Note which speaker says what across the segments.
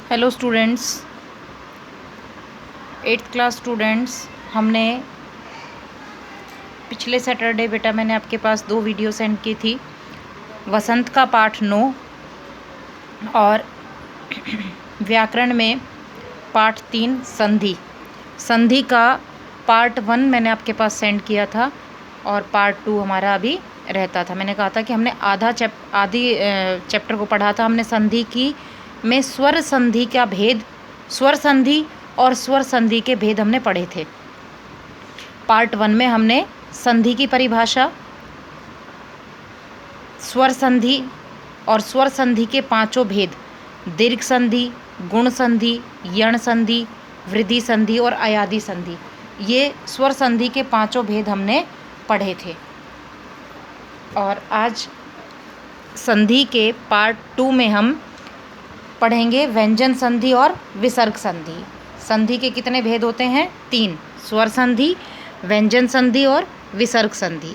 Speaker 1: Hello students, 8th class students. हमने पिछले Saturday बेटा मैंने आपके पास 2 वीडियो सेंड की थी। वसंत का पाठ 9 और व्याकरण में पाठ 3 संधि। संधि का पार्ट 1 मैंने आपके पास सेंड किया था और पार्ट 2 हमारा अभी रहता था। मैंने कहा था कि हमने आधी चैप्टर को पढ़ा था। हमने संधि की में स्वर संधि का भेद, स्वर संधि और स्वर संधि के भेद हमने पढ़े थे। पार्ट 1 में हमने संधि की परिभाषा, स्वर संधि और स्वर संधि के 5 भेद, दीर्घ संधि, गुण संधि, यण संधि, वृद्धि संधि और अयादि संधि, ये स्वर संधि के 5 भेद हमने पढ़े थे। और आज संधि के पार्ट 2 में हम पढ़ेंगे व्यंजन संधि और विसर्ग संधि। संधि के कितने भेद होते हैं? 3, स्वर संधि, व्यंजन संधि और विसर्ग संधि।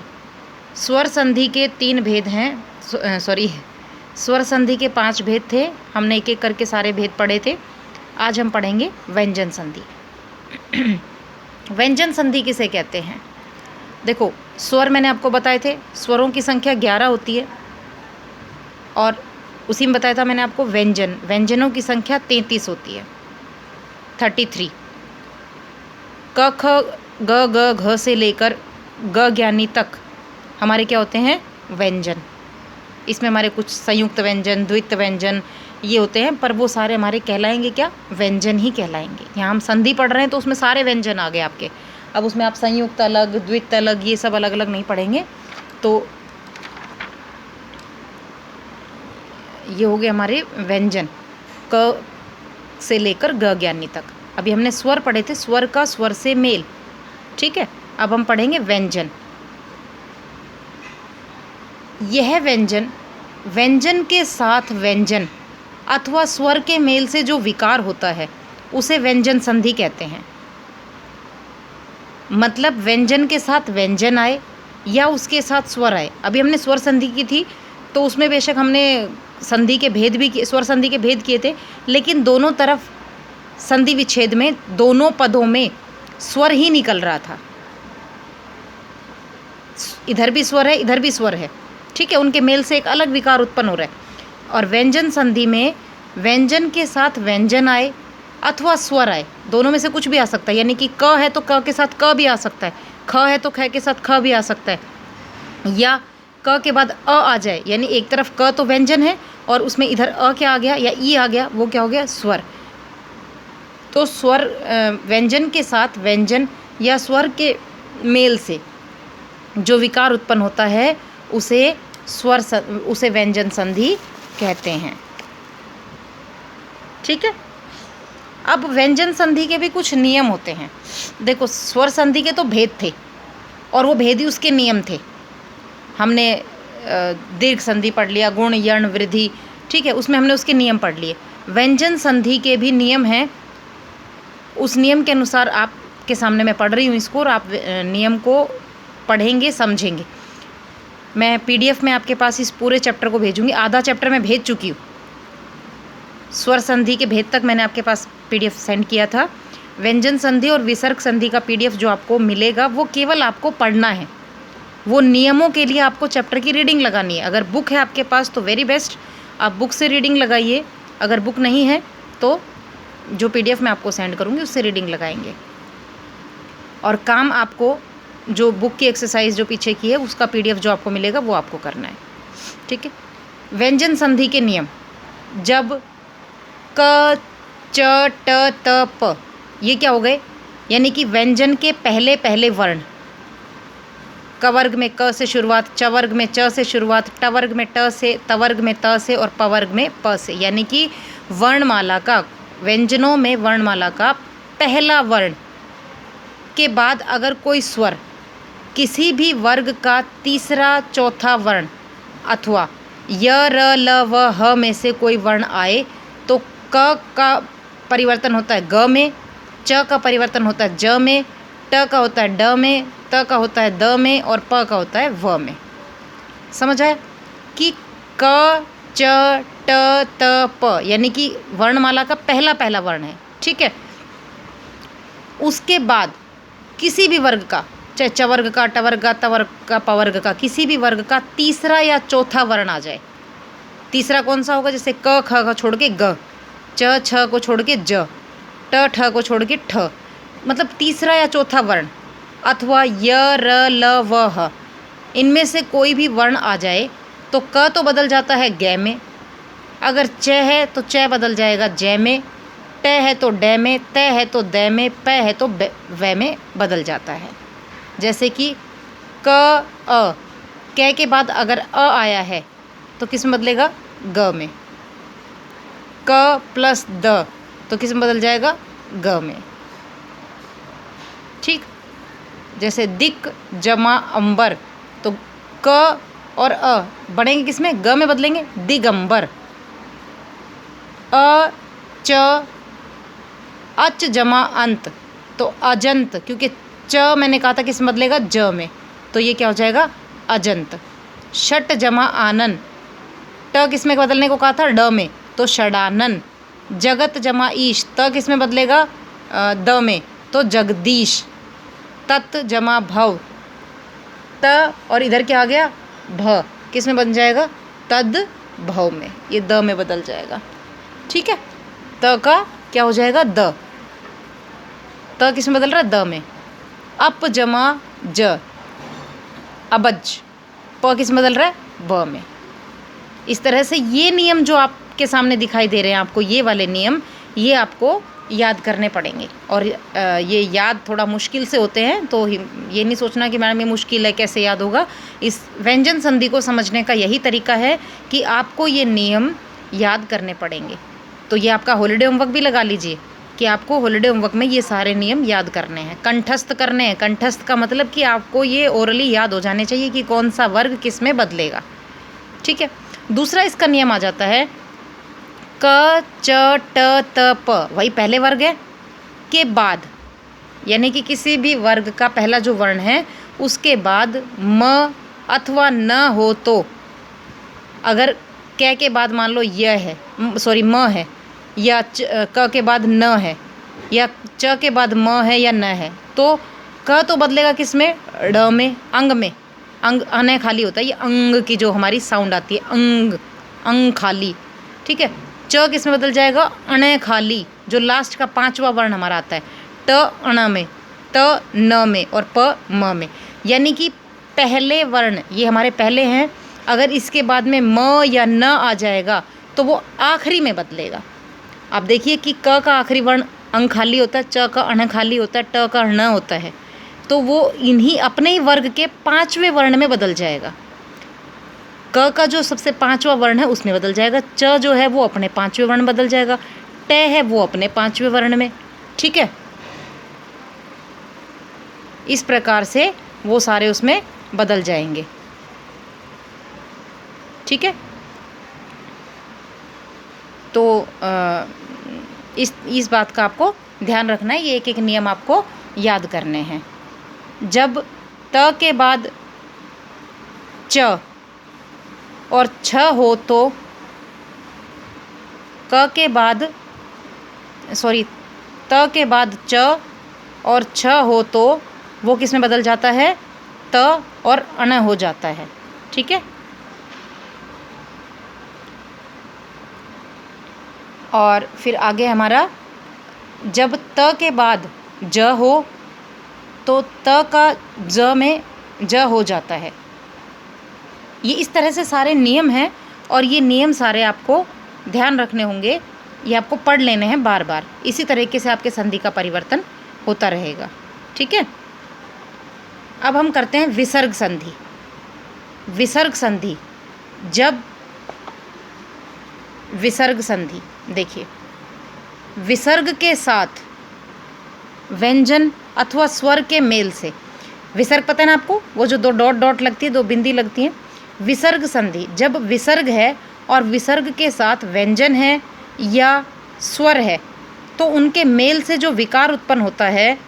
Speaker 1: स्वर संधि के 3 भेद हैं, स्वर संधि के 5 भेद थे। हमने एक एक करके सारे भेद पढ़े थे। आज हम पढ़ेंगे व्यंजन संधि। व्यंजन संधि किसे कहते हैं? देखो, स्वर मैंने आपको बताए थे, स्वरों की संख्या 11 होती है और उसी में बताया था मैंने आपको व्यंजनों की संख्या 33 होती है, 33। क ख ग ग घ से लेकर ग ज्ञानी तक हमारे क्या होते हैं? व्यंजन। इसमें हमारे कुछ संयुक्त व्यंजन, द्वित्व व्यंजन ये होते हैं, पर वो सारे हमारे कहलाएंगे क्या? व्यंजन ही कहलाएंगे। यहाँ हम संधि पढ़ रहे हैं तो उसमें सारे व्यंजन आ गए आपके। अब उसमें आप संयुक्त अलग, द्वित्व अलग, ये सब अलग अलग नहीं पढ़ेंगे। तो ये हो गए हमारे व्यंजन, क से लेकर ग ज्ञानी तक। अभी हमने स्वर पढ़े थे, स्वर का स्वर से मेल, ठीक है। अब हम पढ़ेंगे व्यंजन। यह व्यंजन, व्यंजन के साथ व्यंजन अथवा स्वर के मेल से जो विकार होता है उसे व्यंजन संधि कहते हैं। मतलब व्यंजन के साथ व्यंजन आए या उसके साथ स्वर आए। अभी हमने स्वर संधि की थी तो उसमें बेशक हमने संधि के भेद भी किए, स्वर संधि के भेद किए थे, लेकिन दोनों तरफ संधि विच्छेद में दोनों पदों में स्वर ही निकल रहा था। इधर भी स्वर है, इधर भी स्वर है, ठीक है। उनके मेल से एक अलग विकार उत्पन्न हो रहा है। और व्यंजन संधि में व्यंजन के साथ व्यंजन आए अथवा स्वर आए, दोनों में से कुछ भी आ सकता है। यानी कि क है तो क के साथ क भी आ सकता है, ख है तो ख के साथ ख भी आ सकता है, या क के बाद आ जाए। यानी एक तरफ क तो व्यंजन है और उसमें इधर क्या आ गया या ई आ गया, वो क्या हो गया? स्वर। तो स्वर, व्यंजन के साथ व्यंजन या स्वर के मेल से जो विकार उत्पन्न होता है उसे व्यंजन संधि कहते हैं, ठीक है। अब व्यंजन संधि के भी कुछ नियम होते हैं। देखो, स्वर संधि के तो भेद थे और वो भेद ही उसके नियम थे। हमने दीर्घ संधि पढ़ लिया, गुण, यण, वृद्धि, ठीक है, उसमें हमने उसके नियम पढ़ लिए। व्यंजन संधि के भी नियम हैं। उस नियम के अनुसार आपके सामने मैं पढ़ रही हूँ इसको, और आप नियम को पढ़ेंगे, समझेंगे। मैं PDF में आपके पास इस पूरे चैप्टर को भेजूँगी। आधा चैप्टर मैं भेज चुकी हूँ। स्वर संधि के भेद तक मैंने आपके पास PDF सेंड किया था। व्यंजन संधि और विसर्ग संधि का PDF जो आपको मिलेगा वो केवल आपको पढ़ना है। वो नियमों के लिए आपको चैप्टर की रीडिंग लगानी है। अगर बुक है आपके पास तो वेरी बेस्ट, आप बुक से रीडिंग लगाइए। अगर बुक नहीं है तो जो PDF मैं आपको सेंड करूँगी उससे रीडिंग लगाएंगे। और काम आपको जो बुक की एक्सरसाइज जो पीछे की है उसका PDF जो आपको मिलेगा वो आपको करना है, ठीक है। व्यंजन संधि के नियम, जब क, च, ट, त, प ये क्या हो गए? यानी कि व्यंजन के पहले पहले वर्ण, क वर्ग में क से शुरुआत, च वर्ग में च से शुरुआत, ट वर्ग में ट से, त वर्ग में त से और प वर्ग में प से। यानी कि वर्णमाला का, व्यंजनों में वर्णमाला का पहला वर्ण के बाद अगर कोई स्वर किसी भी वर्ग का तीसरा, चौथा वर्ण अथवा य, र, ल, व, ह में से कोई वर्ण आए तो क का परिवर्तन होता है ग में, च का परिवर्तन होता है ज में, ट का होता है ड में, त का होता है द में और प का होता है व में। समझ आया कि क, च, ट, त, प, यानी कि वर्णमाला का पहला पहला वर्ण है, ठीक है। उसके बाद किसी भी वर्ग का, चाहे च वर्ग का, ट वर्ग का, त वर्ग का, प वर्ग का, किसी भी वर्ग का तीसरा या चौथा वर्ण आ जाए। तीसरा कौन सा होगा? जैसे क ख को छोड़ के ग, च छ को छोड़ के ज, ट ठ को छोड़ के ठ, मतलब तीसरा या चौथा वर्ण, अथवा य र ल व ह, इनमें से कोई भी वर्ण आ जाए तो क तो बदल जाता है ग में, अगर च है तो च बदल जाएगा ज में, ट है तो ड में, त है तो द में, प है तो व में बदल जाता है। जैसे कि क अ, क के बाद अगर अ आया है तो किस में बदलेगा? ग में। क प्लस द तो किस में बदल जाएगा? ग में, ठीक। जैसे दिक जमा अंबर, तो क और अ बढ़ेंगे किस में? ग में बदलेंगे, दिगंबर। अ च अच जमा अंत, तो अजंत, क्योंकि च मैंने कहा था किस में बदलेगा? ज में, तो ये क्या हो जाएगा? अजंत। षट जमा आनन, ट किस में बदलने को कहा था? ड में, तो षडानन। जगत जमा ईश, त किस में बदलेगा? द में, तो जगदीश। तत् जमा भव, त और इधर क्या आ गया? भ, किस में बन जाएगा? तद भव में, ये द में बदल जाएगा, ठीक है। त का क्या हो जाएगा? द, त किस में बदल रहा है? द में। अप जमा ज, अबज, प किस में बदल रहा है? ब में। इस तरह से ये नियम जो आपके सामने दिखाई दे रहे हैं आपको, ये वाले नियम, ये आपको याद करने पड़ेंगे। और ये याद थोड़ा मुश्किल से होते हैं, तो ये नहीं सोचना कि मैडम ये मुश्किल है, कैसे याद होगा। इस व्यंजन संधि को समझने का यही तरीका है कि आपको ये नियम याद करने पड़ेंगे। तो ये आपका हॉलीडे होमवर्क भी लगा लीजिए कि आपको हॉलीडे होमवर्क में ये सारे नियम याद करने हैं, कंठस्थ करने हैं। कंठस्थ का मतलब कि आपको ये ओरली याद हो जाने चाहिए कि कौन सा वर्ग किस में बदलेगा, ठीक है। दूसरा इसका नियम आ जाता है क च ट त प, वही पहले वर्ग है के बाद, यानी कि किसी भी वर्ग का पहला जो वर्ण है उसके बाद म अथवा न हो, तो अगर क के बाद मान लो य है, सॉरी म है, या क के बाद न है, या च के बाद म है या न है, तो क तो बदलेगा किस में? ड में, अंग में। अंग अने खाली होता है, ये अंग की जो हमारी साउंड आती है, अंग, अंग खाली, ठीक है। च किस में बदल जाएगा? अणे खाली, जो लास्ट का पांचवा वर्ण हमारा आता है, ट अण में, त न में और प म में। यानी कि पहले वर्ण ये हमारे पहले हैं, अगर इसके बाद में म या न आ जाएगा तो वो आखिरी में बदलेगा। आप देखिए कि क का आखिरी वर्ण अंग खाली होता है, च का अण खाली होता है, ट का न होता है, तो वो इन्हीं अपने ही वर्ग के पांचवें वर्ण में बदल जाएगा। क का जो सबसे पांचवा वर्ण है उसमें बदल जाएगा, च जो है वो अपने पांचवें वर्ण बदल जाएगा, ट है वो अपने पांचवें वर्ण में, ठीक है। इस प्रकार से वो सारे उसमें बदल जाएंगे, ठीक है। तो इस बात का आपको ध्यान रखना है, ये एक एक नियम आपको याद करने हैं। जब त के बाद च और छ हो तो क के बाद, सॉरी, त के बाद च और छ हो तो वो किस में बदल जाता है? त और अण हो जाता है, ठीक है। और फिर आगे हमारा, जब त के बाद ज हो तो त का ज में ज हो जाता है। ये इस तरह से सारे नियम हैं, और ये नियम सारे आपको ध्यान रखने होंगे, ये आपको पढ़ लेने हैं बार बार। इसी तरीके से आपके संधि का परिवर्तन होता रहेगा, ठीक है। अब हम करते हैं विसर्ग संधि। विसर्ग संधि, जब विसर्ग संधि, देखिए, विसर्ग के साथ व्यंजन अथवा स्वर के मेल से, विसर्ग पता है ना आपको, वो जो दो डॉट डॉट लगती है, दो बिंदी लगती हैं। विसर्ग संधि, जब विसर्ग है और विसर्ग के साथ व्यंजन है या स्वर है, तो उनके मेल से जो विकार उत्पन्न होता है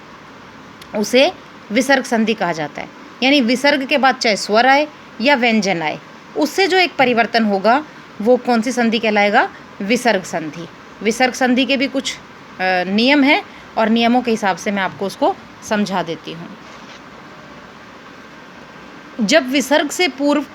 Speaker 1: उसे विसर्ग संधि कहा जाता है। यानी विसर्ग के बाद चाहे स्वर आए या व्यंजन आए, उससे जो एक परिवर्तन होगा वो कौन सी संधि कहलाएगा? विसर्ग संधि। विसर्ग संधि के भी कुछ नियम हैं और नियमों के हिसाब से मैं आपको उसको समझा देती हूँ। जब विसर्ग से पूर्व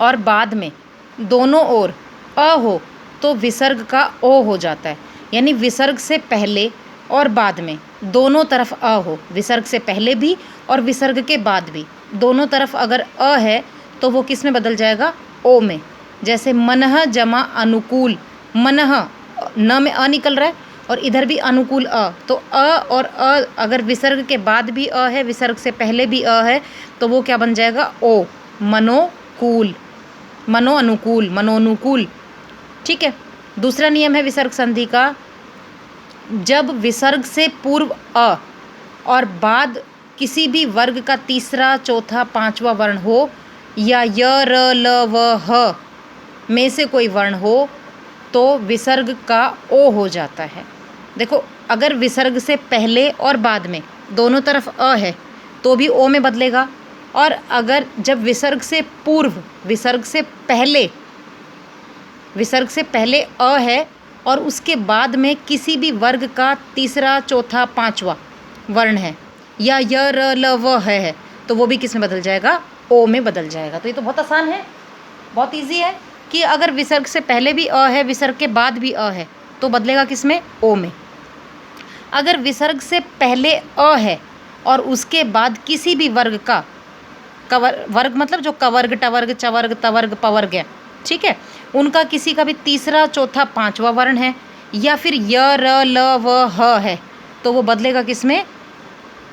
Speaker 1: और बाद में दोनों ओर अ हो तो विसर्ग का ओ हो जाता है। यानी विसर्ग से पहले और बाद में दोनों तरफ अ हो, विसर्ग से पहले भी और विसर्ग के बाद भी दोनों तरफ अगर अ है तो वो किस में बदल जाएगा? ओ में। जैसे मनह जमा अनुकूल, मनह न में अ निकल रहा है और इधर भी अनुकूल अ, तो अ और अ अगर विसर्ग के बाद भी अ है, विसर्ग से पहले भी अ है, तो वो क्या बन जाएगा? ओ, मनोकूल, मनो अनुकूल, मनोनुकूल। ठीक है। दूसरा नियम है विसर्ग संधि का, जब विसर्ग से पूर्व अ और बाद किसी भी वर्ग का तीसरा, चौथा, पांचवा वर्ण हो या य, र, ल, व, ह में से कोई वर्ण हो तो विसर्ग का ओ हो जाता है। देखो, अगर विसर्ग से पहले और बाद में दोनों तरफ अ है तो भी ओ में बदलेगा, और अगर जब विसर्ग से पूर्व, विसर्ग से पहले अ है और उसके बाद में किसी भी वर्ग का तीसरा, चौथा, पांचवा वर्ण है या य, र, ल, व है तो वो भी किस में बदल जाएगा? ओ में बदल जाएगा। तो ये तो बहुत आसान है, बहुत इजी है कि अगर विसर्ग से पहले भी अ है, विसर्ग के बाद भी अ है तो बदलेगा किस में? ओ में। अगर विसर्ग से पहले अ है और उसके बाद किसी भी वर्ग का, वर्ग मतलब जो कवर्ग, टवर्ग, चवर्ग, तवर्ग, पवर्ग है, ठीक है, उनका किसी का भी तीसरा, चौथा, पांचवा वर्ण है या फिर य, र, ल, व, ह है तो वो बदलेगा किस में?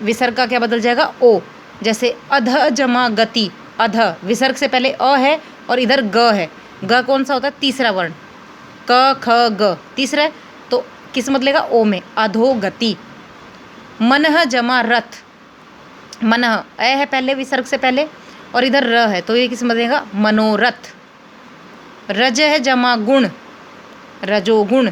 Speaker 1: विसर्ग का क्या बदल जाएगा? ओ। जैसे अध जमा गति, अध विसर्ग से पहले अ है और इधर ग है, ग कौन सा होता है? तीसरा वर्ण, क, ख, ग तीसरा है तो किस में बदलेगा? ओ में, अधोगति। मनह जमा रथ, मनह अ है पहले विसर्ग से पहले और इधर र है तो ये किस में बदलेगा? मनोरथ। रज है जमा गुण, रजोगुण।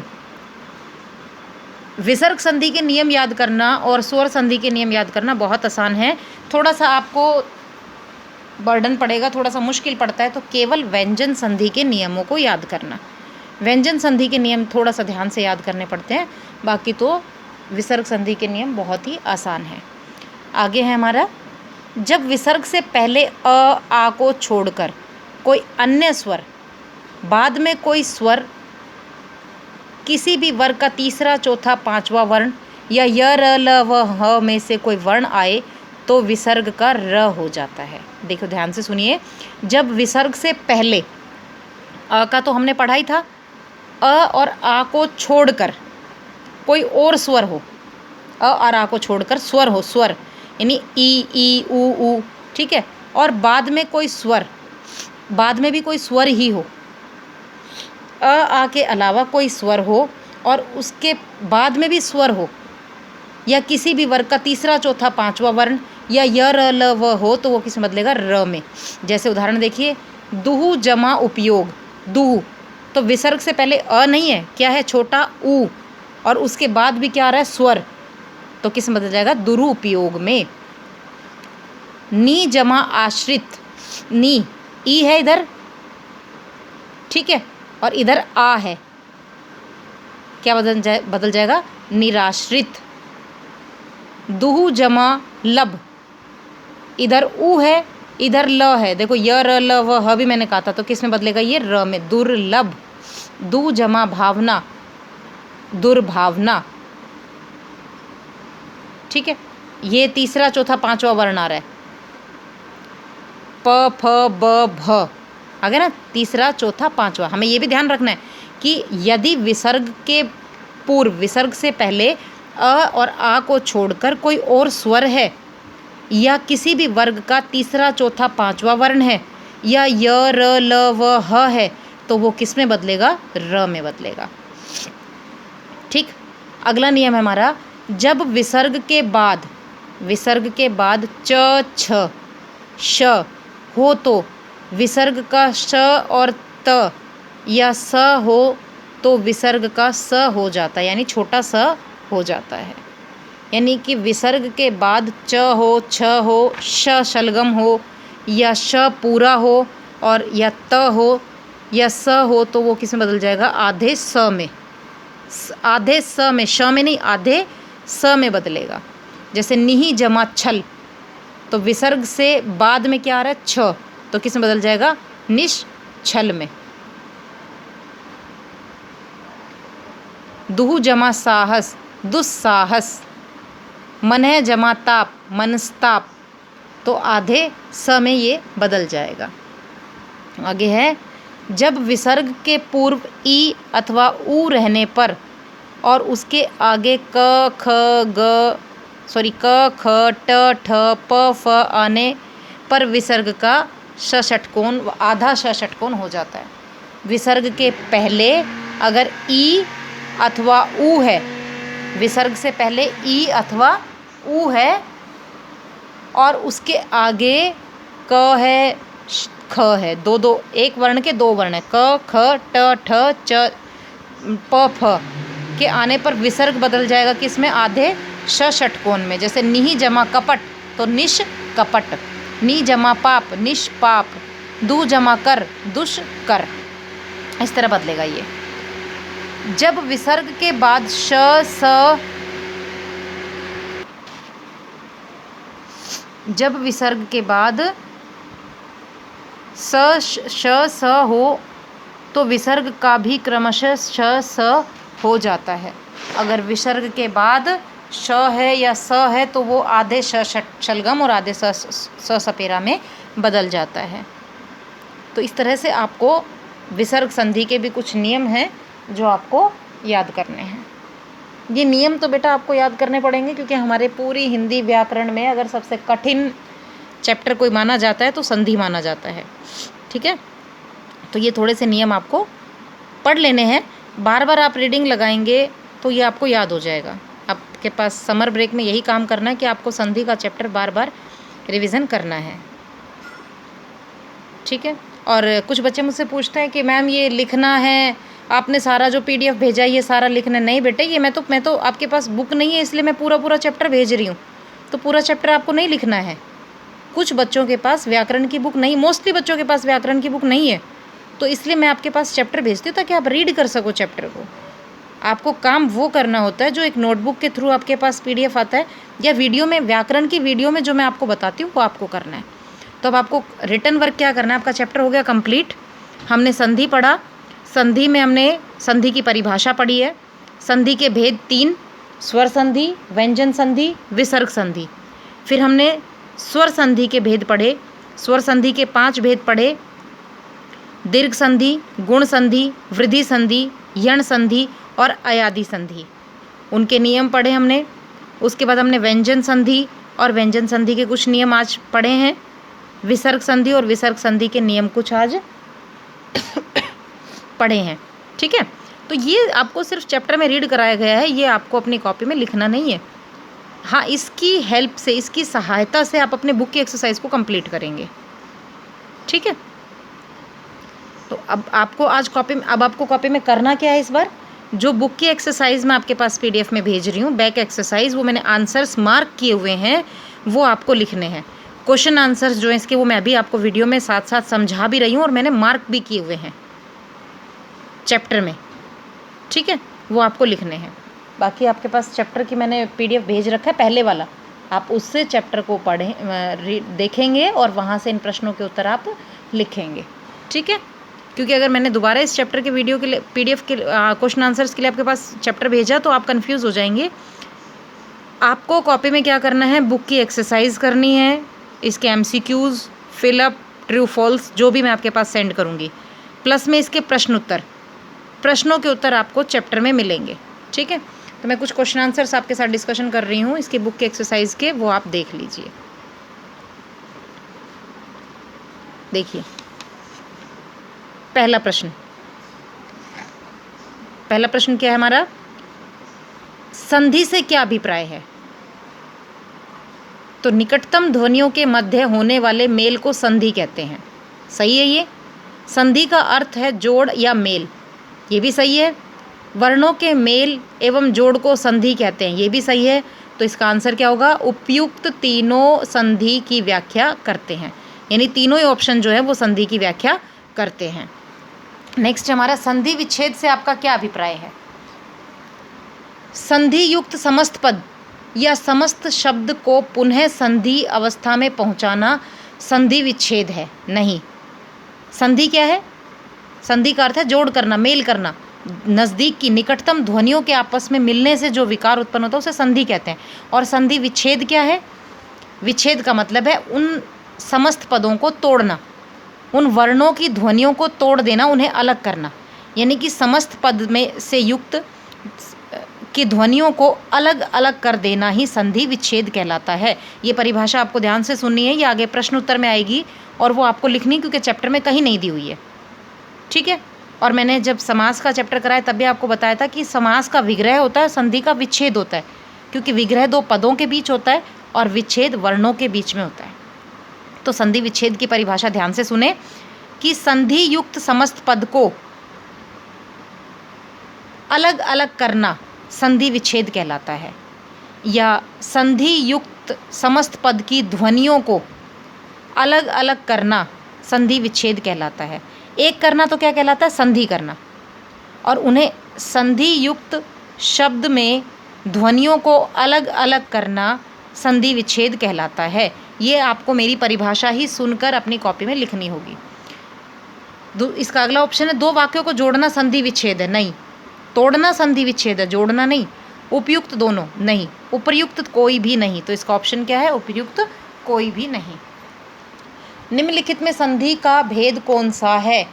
Speaker 1: विसर्ग संधि के नियम याद करना और स्वर संधि के नियम याद करना बहुत आसान है। थोड़ा सा आपको बर्डन पड़ेगा, थोड़ा सा मुश्किल पड़ता है तो केवल व्यंजन संधि के नियमों को याद करना। व्यंजन संधि के नियम थोड़ा सा ध्यान से याद करने पड़ते हैं, बाकी तो विसर्ग संधि के नियम बहुत ही आसान हैं। आगे है हमारा, जब विसर्ग से पहले अ, आ को छोड़कर कोई अन्य स्वर, बाद में कोई स्वर किसी भी वर्ग का तीसरा, चौथा, पांचवा वर्ण या य, र, ल, व, ह में से कोई वर्ण आए तो विसर्ग का र हो जाता है। देखो ध्यान से सुनिए, जब विसर्ग से पहले अ का तो हमने पढ़ा ही था, अ और आ को छोड़कर कोई और स्वर हो, अ और आ को छोड़कर स्वर हो, स्वर यानी ई, ऊ, ठीक है, और बाद में कोई स्वर, बाद में भी कोई स्वर ही हो, अ, आ के अलावा कोई स्वर हो और उसके बाद में भी स्वर हो या किसी भी वर्ग का तीसरा, चौथा, पांचवा वर्ण या य, र, ल, व हो तो वो किस में बदलेगा? र में। जैसे उदाहरण देखिए, दुहु जमा उपयोग, दुहु तो विसर्ग से पहले अ नहीं है, क्या है? छोटा ऊ, और उसके बाद भी क्या आ रहा है? स्वर, तो किस में बदल जाएगा? दुरुपयोग में। नी जमा आश्रित, नी ई है इधर, ठीक है, और इधर आ है, क्या बदल जाएगा? निराश्रित। दुहु जमा लब, इधर ऊ है, इधर ल है, देखो य, र, ल, व, ह भी मैंने कहा था तो किस में बदलेगा? ये र में, दुर्लभ। दु जमा भावना, दुर्भावना, ठीक है, ये तीसरा, चौथा, पांचवा वर्ण आ रहा है, प, फ, ब, भ आ गया ना, तीसरा, चौथा, पांचवा। हमें ये भी ध्यान रखना है कि यदि विसर्ग के पूर्व, विसर्ग से पहले अ और आ को छोड़कर कोई और स्वर है या किसी भी वर्ग का तीसरा, चौथा, पांचवा वर्ण है या य, र, ल, व, ह है तो वो किस में बदलेगा? र में बदलेगा। ठीक। अगला नियम है हमारा, जब विसर्ग के बाद च, छ, श हो तो विसर्ग का श और त या स हो तो विसर्ग का स हो जाता है, यानी छोटा स हो जाता है। यानी कि विसर्ग के बाद च हो, छ हो, श शलगम हो या श पूरा हो और या त हो या स हो तो वो किस में बदल जाएगा, आधे स में। आधे स में, श में नहीं, आधे स में बदलेगा। जैसे निहि जमा छल, तो विसर्ग से बाद में क्या आ रहा है, छ, तो किस में बदल जाएगा, निश छल में। दुहु जमा साहस, दुस्साहस। मनह जमा ताप, मनस्ताप, तो आधे स में ये बदल जाएगा। आगे है, जब विसर्ग के पूर्व ई अथवा ऊ रहने पर और उसके आगे क ख ग क ख ट ठ प फ आने पर विसर्ग का षष्ठकोण, आधा षष्ठकोण हो जाता है। विसर्ग के पहले अगर ई अथवा ऊ है, विसर्ग से पहले ई अथवा ऊ है और उसके आगे क है, ख है, दो एक वर्ण के दो वर्ण है, क ख ट ठ च प फ के आने पर विसर्ग बदल जाएगा किसमें, आधे षष्ठकोण में। जैसे निहि जमा कपट, तो निश कपट। नी जमा पाप, निष्पाप। दु जमा कर, दुष्कर। इस तरह बदलेगा ये। जब विसर्ग के बाद श स, जब विसर्ग के बाद स श स हो तो विसर्ग का भी क्रमशः श स हो जाता है। अगर विसर्ग के बाद श है या स है तो वो आधे श शलगम और आधे स सपेरा में बदल जाता है। तो इस तरह से आपको विसर्ग संधि के भी कुछ नियम हैं जो आपको याद करने हैं। ये नियम तो बेटा आपको याद करने पड़ेंगे क्योंकि हमारे पूरी हिंदी व्याकरण में अगर सबसे कठिन चैप्टर कोई माना जाता है तो संधि माना जाता है। ठीक है, तो ये थोड़े से नियम आपको पढ़ लेने हैं। बार बार आप रीडिंग लगाएंगे तो ये आपको याद हो जाएगा। आपके पास समर ब्रेक में यही काम करना है कि आपको संधि का चैप्टर बार बार रिवीजन करना है। ठीक है, और कुछ बच्चे मुझसे पूछते हैं कि मैम ये लिखना है, आपने सारा जो PDF भेजा है ये सारा लिखना है। नहीं बेटे, ये मैं तो आपके पास बुक नहीं है इसलिए मैं पूरा चैप्टर भेज रही हूँ, तो पूरा चैप्टर आपको नहीं लिखना है। कुछ बच्चों के पास व्याकरण की बुक नहीं, मोस्टली बच्चों के पास व्याकरण की बुक नहीं है, तो इसलिए मैं आपके पास चैप्टर भेजती हूँ ताकि आप रीड कर सको चैप्टर को। आपको काम वो करना होता है जो एक नोटबुक के थ्रू आपके पास PDF आता है या वीडियो में, व्याकरण की वीडियो में जो मैं आपको बताती हूँ वो आपको करना है। तो अब आपको रिटर्न वर्क क्या करना है, आपका चैप्टर हो गया कंप्लीट। हमने संधि पढ़ा, संधि में हमने संधि की परिभाषा पढ़ी है, संधि के भेद 3, स्वर संधि, व्यंजन संधि, विसर्ग संधि। फिर हमने स्वर संधि के भेद पढ़े, स्वर संधि के 5 भेद पढ़े, दीर्घ संधि, गुण संधि, वृद्धि संधि, यण संधि और अयादि संधि, उनके नियम पढ़े हमने। उसके बाद हमने व्यंजन संधि और व्यंजन संधि के कुछ नियम आज पढ़े हैं। विसर्ग संधि और विसर्ग संधि के नियम कुछ आज पढ़े हैं। ठीक है, तो ये आपको सिर्फ चैप्टर में रीड कराया गया है, ये आपको अपनी कॉपी में लिखना नहीं है। हाँ, इसकी हेल्प से, इसकी सहायता से आप अपने बुक की एक्सरसाइज को कंप्लीट करेंगे। ठीक है, तो अब आपको आज आपको कॉपी में करना क्या है, इस बार जो बुक की एक्सरसाइज मैं आपके पास PDF में भेज रही हूँ, बैक एक्सरसाइज, वो मैंने आंसर्स मार्क किए हुए हैं, वो आपको लिखने हैं। क्वेश्चन आंसर्स जो हैं इसके, वो मैं अभी आपको वीडियो में साथ साथ समझा भी रही हूँ और मैंने मार्क भी किए हुए हैं चैप्टर में। ठीक है, वो आपको लिखने हैं। बाकी आपके पास चैप्टर की मैंने PDF भेज रखा है पहले वाला, आप उससे चैप्टर को देखेंगे और वहाँ से इन प्रश्नों के उत्तर आप लिखेंगे। ठीक है, क्योंकि अगर मैंने दोबारा इस चैप्टर के वीडियो के लिए PDF के क्वेश्चन आंसर्स के लिए आपके पास चैप्टर भेजा तो आप कंफ्यूज हो जाएंगे। आपको कॉपी में क्या करना है, बुक की एक्सरसाइज करनी है, इसके MCQs, फिलअप, ट्रू फॉल्स जो भी मैं आपके पास सेंड करूँगी, प्लस में इसके प्रश्न उत्तर, प्रश्नों के उत्तर आपको चैप्टर में मिलेंगे। ठीक है, तो मैं कुछ क्वेश्चन आंसर्स आपके साथ डिस्कशन कर रही हूँ इसकी बुक के एक्सरसाइज के, वो आप देख लीजिए। देखिए पहला प्रश्न क्या है हमारा, संधि से क्या अभिप्राय है। तो निकटतम ध्वनियों के मध्य होने वाले मेल को संधि कहते हैं। सही है ये। संधि का अर्थ है जोड़ या मेल, ये भी सही है। वर्णों के मेल एवं जोड़ को संधि कहते हैं, ये भी सही है। तो इसका आंसर क्या होगा, उपयुक्त तीनों संधि की व्याख्या करते हैं, यानी तीनों ही ऑप्शन जो है वो संधि की व्याख्या करते हैं। नेक्स्ट हमारा संधि विच्छेद से आपका क्या अभिप्राय है? संधि युक्त समस्त पद या समस्त शब्द को पुनः संधि अवस्था में पहुंचाना संधि विच्छेद है? नहीं। संधि क्या है? संधि का अर्थ है जोड़ करना, मेल करना। नज़दीक की निकटतम ध्वनियों के आपस में मिलने से जो विकार उत्पन्न होता है उसे संधि कहते हैं। और संधि विच्छेद क्या है? विच्छेद का मतलब है उन समस्त पदों को तोड़ना, उन वर्णों की ध्वनियों को तोड़ देना, उन्हें अलग करना। यानी कि समस्त पद में से युक्त की ध्वनियों को अलग अलग कर देना ही संधि विच्छेद कहलाता है। ये परिभाषा आपको ध्यान से सुननी है, ये आगे प्रश्न उत्तर में आएगी और वो आपको लिखनी, क्योंकि चैप्टर में कहीं नहीं दी हुई है। ठीक है। और मैंने जब समास का चैप्टर कराया तब भी आपको बताया था कि समास का विग्रह होता है, संधि का विच्छेद होता है, क्योंकि विग्रह दो पदों के बीच होता है और विच्छेद वर्णों के बीच में होता है। तो संधि विच्छेद की परिभाषा ध्यान से सुने कि संधि युक्त समस्त पद को अलग अलग करना संधि विच्छेद कहलाता है, या संधि युक्त समस्त पद की ध्वनियों को अलग अलग करना संधि विच्छेद कहलाता है। एक करना तो क्या कहलाता है? संधि करना। और उन्हें संधि युक्त शब्द में ध्वनियों को अलग अलग करना संधि विच्छेद कहलाता है। ये आपको मेरी परिभाषा ही सुनकर अपनी कॉपी में लिखनी होगी। इसका अगला ऑप्शन है दो वाक्यों को जोड़ना संधि विच्छेद है? नहीं। तोड़ना संधि विच्छेद है, जोड़ना नहीं। उपयुक्त दोनों? नहीं। उपर्युक्त कोई भी नहीं। तो इसका ऑप्शन क्या है? उपयुक्त कोई भी नहीं। निम्नलिखित में संधि का भेद कौन सा है?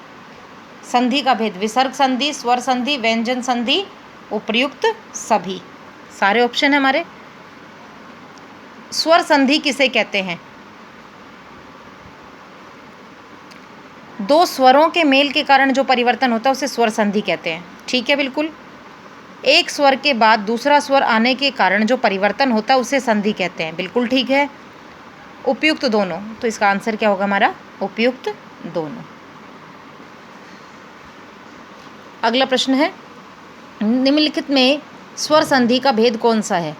Speaker 1: संधि का भेद विसर्ग संधि, स्वर संधि, व्यंजन संधि, उपर्युक्त सभी। सारे ऑप्शन है हमारे। स्वर संधि किसे कहते हैं? दो स्वरों के मेल के कारण जो परिवर्तन होता है उसे स्वर संधि कहते हैं। ठीक है, बिल्कुल। एक स्वर के बाद दूसरा स्वर आने के कारण जो परिवर्तन होता है उसे संधि कहते हैं। बिल्कुल ठीक है। उपयुक्त दोनों, तो इसका आंसर क्या होगा हमारा? उपयुक्त दोनों। अगला प्रश्न है निम्नलिखित में स्वर संधि का भेद कौन सा है?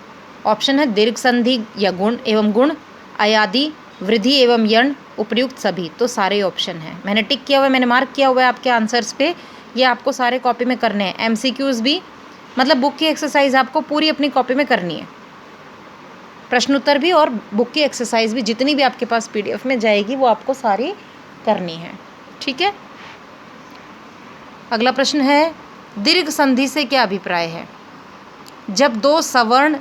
Speaker 1: ऑप्शन है दीर्घ संधि या गुण एवं गुण, अयादि, वृद्धि एवं यण, उपर्युक्त सभी। तो सारे ऑप्शन हैं। मैंने टिक किया हुआ है, मैंने मार्क किया हुआ है आपके आंसर्स पे। ये आपको सारे कॉपी में करने हैं। एमसीक्यूज़ भी, मतलब बुक की एक्सरसाइज आपको पूरी अपनी कॉपी में करनी है। प्रश्न उत्तर भी और बुक की एक्सरसाइज भी, जितनी भी आपके पास पीडीएफ में जाएगी वो आपको सारी करनी है। ठीक है। अगला प्रश्न है दीर्घ संधि से क्या अभिप्राय है? जब दो सवर्ण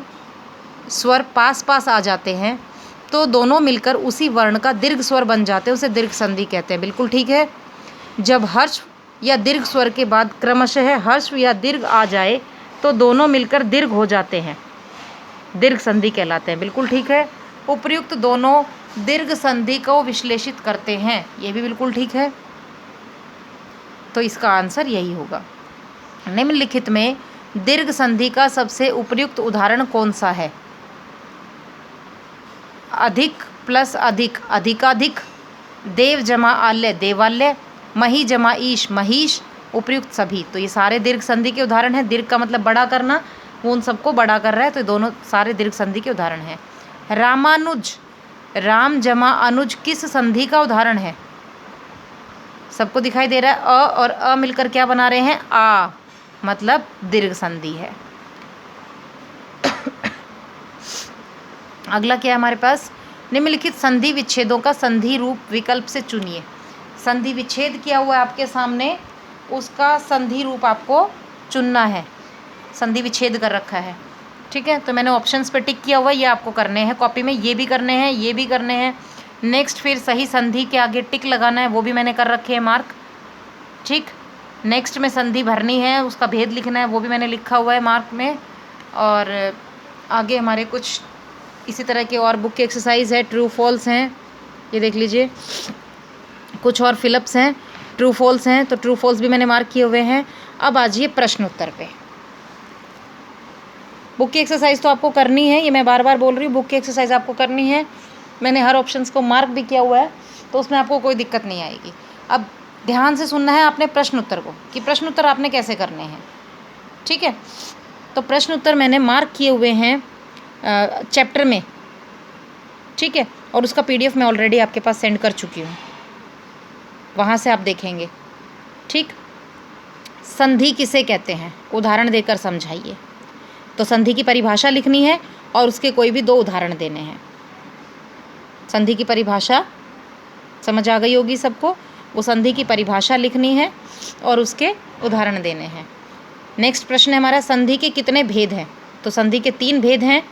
Speaker 1: स्वर पास पास आ जाते हैं तो दोनों मिलकर उसी वर्ण का दीर्घ स्वर बन जाते हैं, उसे दीर्घ संधि कहते हैं। बिल्कुल ठीक है। जब हर्ष या दीर्घ स्वर के बाद क्रमशः हर्ष या दीर्घ आ जाए तो दोनों मिलकर दीर्घ हो जाते हैं, दीर्घ संधि कहलाते हैं। बिल्कुल ठीक है। उपर्युक्त दोनों दीर्घ संधि को विश्लेषित करते हैं। ये भी बिल्कुल ठीक है। तो इसका आंसर यही होगा। निम्नलिखित में दीर्घ संधि का सबसे उपयुक्त उदाहरण कौन सा है? अधिक प्लस अधिक, अधिकाधिक, देव जमा आल्य, देवाल्य, मही जमा ईश, महिष, उपर्युक्त सभी। तो ये सारे दीर्घ संधि के उदाहरण हैं। दीर्घ का मतलब बड़ा करना, वो उन सबको बड़ा कर रहा है, तो दोनों सारे दीर्घ संधि के उदाहरण हैं। रामानुज, राम जमा अनुज किस संधि का उदाहरण है? सबको दिखाई दे रहा है। अ और अ मिलकर क्या बना रहे हैं? आ, मतलब दीर्घ संधि है। अगला क्या है हमारे पास? निम्नलिखित संधि विच्छेदों का संधि रूप विकल्प से चुनिए। संधि विच्छेद किया हुआ है आपके सामने, उसका संधि रूप आपको चुनना है। संधि विच्छेद कर रखा है। ठीक है। तो मैंने ऑप्शंस पे टिक किया हुआ है, ये आपको करने हैं कॉपी में। ये भी करने हैं, ये भी करने हैं। नेक्स्ट फिर सही संधि के आगे टिक लगाना है, वो भी मैंने कर रखे हैं मार्क। ठीक। नेक्स्ट में संधि भरनी है, उसका भेद लिखना है, वो भी मैंने लिखा हुआ है मार्क में। और आगे हमारे कुछ इसी तरह के और बुक की एक्सरसाइज है, ट्रू फॉल्स हैं, ये देख लीजिए। कुछ और फिलअप्स हैं, ट्रू फॉल्स हैं, तो ट्रू फॉल्स भी मैंने मार्क किए हुए हैं। अब आ जाइए प्रश्न उत्तर पे। बुक की एक्सरसाइज तो आपको करनी है, ये मैं बार बार बोल रही हूँ, बुक की एक्सरसाइज आपको करनी है। मैंने हर ऑप्शंस को मार्क भी किया हुआ है, तो उसमें आपको कोई दिक्कत नहीं आएगी। अब ध्यान से सुनना है आपने प्रश्न उत्तर को, कि प्रश्न उत्तर आपने कैसे करने हैं। ठीक है। तो प्रश्न उत्तर मैंने मार्क किए हुए हैं चैप्टर में। ठीक है। और उसका पीडीएफ मैं ऑलरेडी आपके पास सेंड कर चुकी हूँ, वहाँ से आप देखेंगे। ठीक। संधि किसे कहते हैं, उदाहरण देकर समझाइए। तो संधि की परिभाषा लिखनी है और उसके कोई भी 2 उदाहरण देने हैं। संधि की परिभाषा समझ आ गई होगी सबको। वो संधि की परिभाषा लिखनी है और उसके उदाहरण देने हैं। नेक्स्ट प्रश्न है हमारा, संधि के कितने भेद हैं। तो संधि के 3 भेद हैं,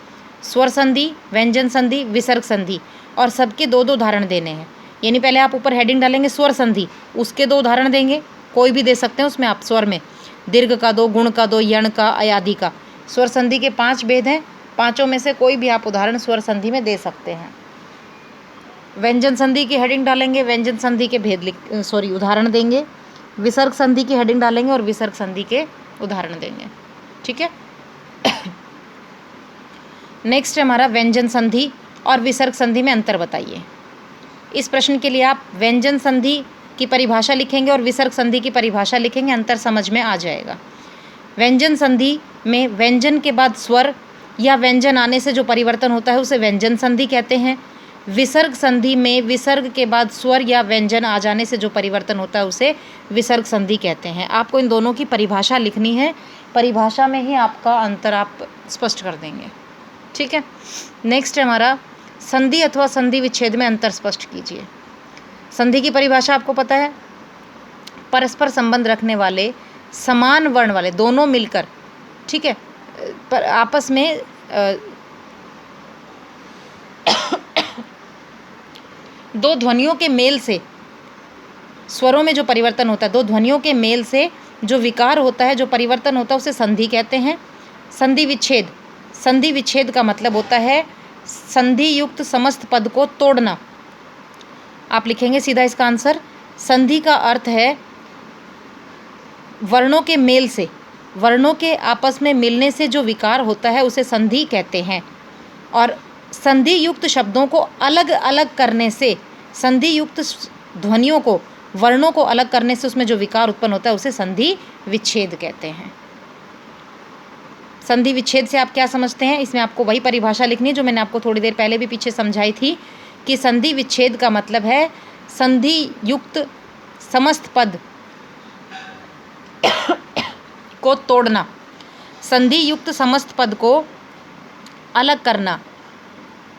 Speaker 1: स्वर संधि, व्यंजन संधि, विसर्ग संधि, और सबके 2-2 उदाहरण देने हैं। यानी पहले आप ऊपर हेडिंग डालेंगे स्वर संधि, उसके 2 उदाहरण देंगे, कोई भी दे सकते हैं उसमें आप। स्वर में दीर्घ का 2, गुण का 2, यण का, अयादि का। स्वर संधि के 5 भेद हैं, 5 में से कोई भी आप उदाहरण स्वर संधि में दे सकते हैं। व्यंजन संधि की हेडिंग डालेंगे, व्यंजन संधि के उदाहरण देंगे। विसर्ग संधि की हेडिंग डालेंगे और विसर्ग संधि के उदाहरण देंगे। ठीक है। नेक्स्ट है हमारा व्यंजन संधि और विसर्ग संधि में अंतर बताइए। इस प्रश्न के लिए आप व्यंजन संधि की परिभाषा लिखेंगे और विसर्ग संधि की परिभाषा लिखेंगे, अंतर समझ में आ जाएगा। व्यंजन संधि में व्यंजन के बाद स्वर या व्यंजन आने से जो परिवर्तन होता है उसे व्यंजन संधि कहते हैं। विसर्ग संधि में विसर्ग के बाद स्वर या व्यंजन आ जाने से जो परिवर्तन होता है उसे विसर्ग संधि कहते हैं। आपको इन दोनों की परिभाषा लिखनी है, परिभाषा में ही आपका अंतर आप स्पष्ट कर देंगे। ठीक है। नेक्स्ट है हमारा, संधि अथवा संधि विच्छेद में अंतर स्पष्ट कीजिए। संधि की परिभाषा आपको पता है, परस्पर संबंध रखने वाले समान वर्ण वाले दोनों मिलकर, ठीक है, पर आपस में दो ध्वनियों के मेल से स्वरों में जो परिवर्तन होता है, 2 ध्वनियों के मेल से जो विकार होता है, जो परिवर्तन होता है उसे संधि कहते हैं। संधि विच्छेद, संधि विच्छेद का मतलब होता है संधि युक्त समस्त पद को तोड़ना। आप लिखेंगे सीधा इसका आंसर, संधि का अर्थ है वर्णों के मेल से, वर्णों के आपस में मिलने से जो विकार होता है उसे संधि कहते हैं। और संधि युक्त शब्दों को अलग अलग करने से, संधि युक्त ध्वनियों को, वर्णों को अलग करने से उसमें जो विकार उत्पन्न होता है उसे संधि विच्छेद कहते हैं। संधि विच्छेद से आप क्या समझते हैं, इसमें आपको वही परिभाषा लिखनी है जो मैंने आपको थोड़ी देर पहले भी पीछे समझाई थी कि संधि विच्छेद का मतलब है संधि युक्त समस्त पद को तोड़ना, संधि युक्त समस्त पद को अलग करना,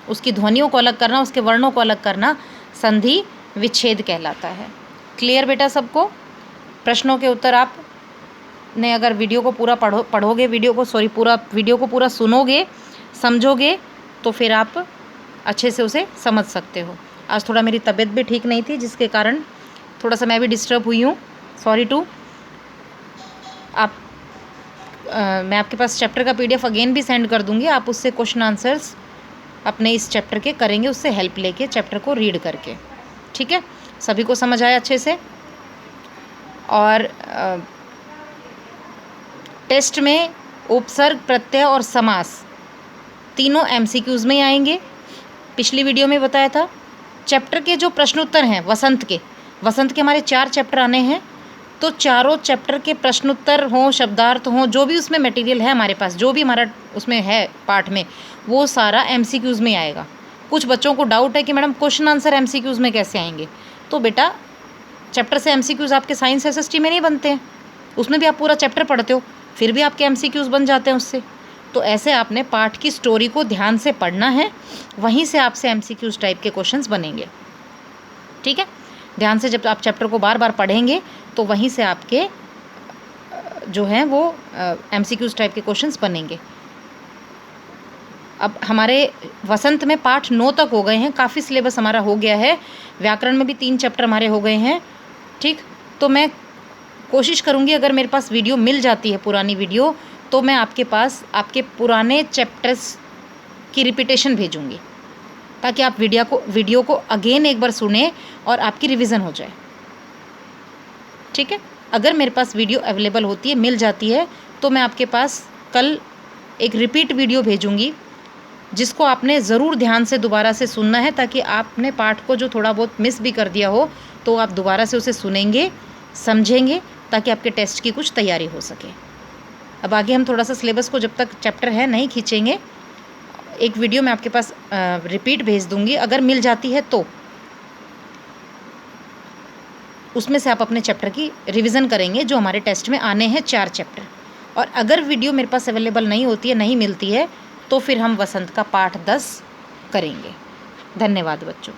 Speaker 1: उसकी ध्वनियों को अलग करना, उसके वर्णों को अलग करना संधि विच्छेद कहलाता है। क्लियर बेटा सबको। प्रश्नों के उत्तर आप ने अगर वीडियो को पूरा पढ़ोगे, पूरा वीडियो को पूरा सुनोगे, समझोगे, तो फिर आप अच्छे से उसे समझ सकते हो। आज थोड़ा मेरी तबीयत भी ठीक नहीं थी जिसके कारण थोड़ा सा मैं भी डिस्टर्ब हुई हूँ, सॉरी टू। मैं आपके पास चैप्टर का PDF अगेन भी सेंड कर दूँगी, आप उससे क्वेश्चन आंसर्स अपने इस चैप्टर के करेंगे, उससे हेल्प लेके चैप्टर को रीड करके। ठीक है, सभी को समझ आया अच्छे से। और टेस्ट में उपसर्ग, प्रत्यय और समास तीनों MCQs में आएंगे। पिछली वीडियो में बताया था। चैप्टर के जो प्रश्नोत्तर हैं वसंत के हमारे 4 चैप्टर आने हैं, तो चारों चैप्टर के प्रश्नोत्तर हों, शब्दार्थ हों, जो भी उसमें मटेरियल है हमारे पास, जो भी हमारा उसमें है पार्ट में, वो सारा MCQs में आएगा। कुछ बच्चों को डाउट है कि मैडम क्वेश्चन आंसर MCQs में कैसे आएंगे, तो बेटा चैप्टर से MCQs आपके साइंस SST में नहीं बनते हैं, उसमें भी आप पूरा चैप्टर पढ़ते हो, फिर भी आपके MCQs बन जाते हैं उससे। तो ऐसे आपने पाठ की स्टोरी को ध्यान से पढ़ना है, वहीं से आपसे MCQs टाइप के क्वेश्चंस बनेंगे। ठीक है, ध्यान से जब आप चैप्टर को बार बार पढ़ेंगे तो वहीं से आपके जो हैं वो MCQs टाइप के क्वेश्चंस बनेंगे। अब हमारे वसंत में पाठ 9 तक हो गए हैं, काफ़ी सिलेबस हमारा हो गया है। व्याकरण में भी 3 चैप्टर हमारे हो गए हैं। ठीक, तो मैं कोशिश करूँगी अगर मेरे पास वीडियो मिल जाती है, पुरानी वीडियो, तो मैं आपके पास आपके पुराने चैप्टर्स की रिपीटेशन भेजूँगी, ताकि आप वीडियो को अगेन एक बार सुने और आपकी रिवीजन हो जाए। ठीक है, अगर मेरे पास वीडियो अवेलेबल होती है, मिल जाती है, तो मैं आपके पास कल एक रिपीट वीडियो भेजूँगी, जिसको आपने ज़रूर ध्यान से दोबारा से सुनना है, ताकि आपने पाठ को जो थोड़ा बहुत मिस भी कर दिया हो तो आप दोबारा से उसे सुनेंगे, समझेंगे, ताकि आपके टेस्ट की कुछ तैयारी हो सके। अब आगे हम थोड़ा सा सिलेबस को, जब तक चैप्टर है, नहीं खींचेंगे। एक वीडियो मैं आपके पास रिपीट भेज दूँगी, अगर मिल जाती है तो उसमें से आप अपने चैप्टर की रिवीजन करेंगे जो हमारे टेस्ट में आने हैं 4 चैप्टर। और अगर वीडियो मेरे पास अवेलेबल नहीं होती है, नहीं मिलती है, तो फिर हम वसंत का पाठ 10 करेंगे। धन्यवाद बच्चों।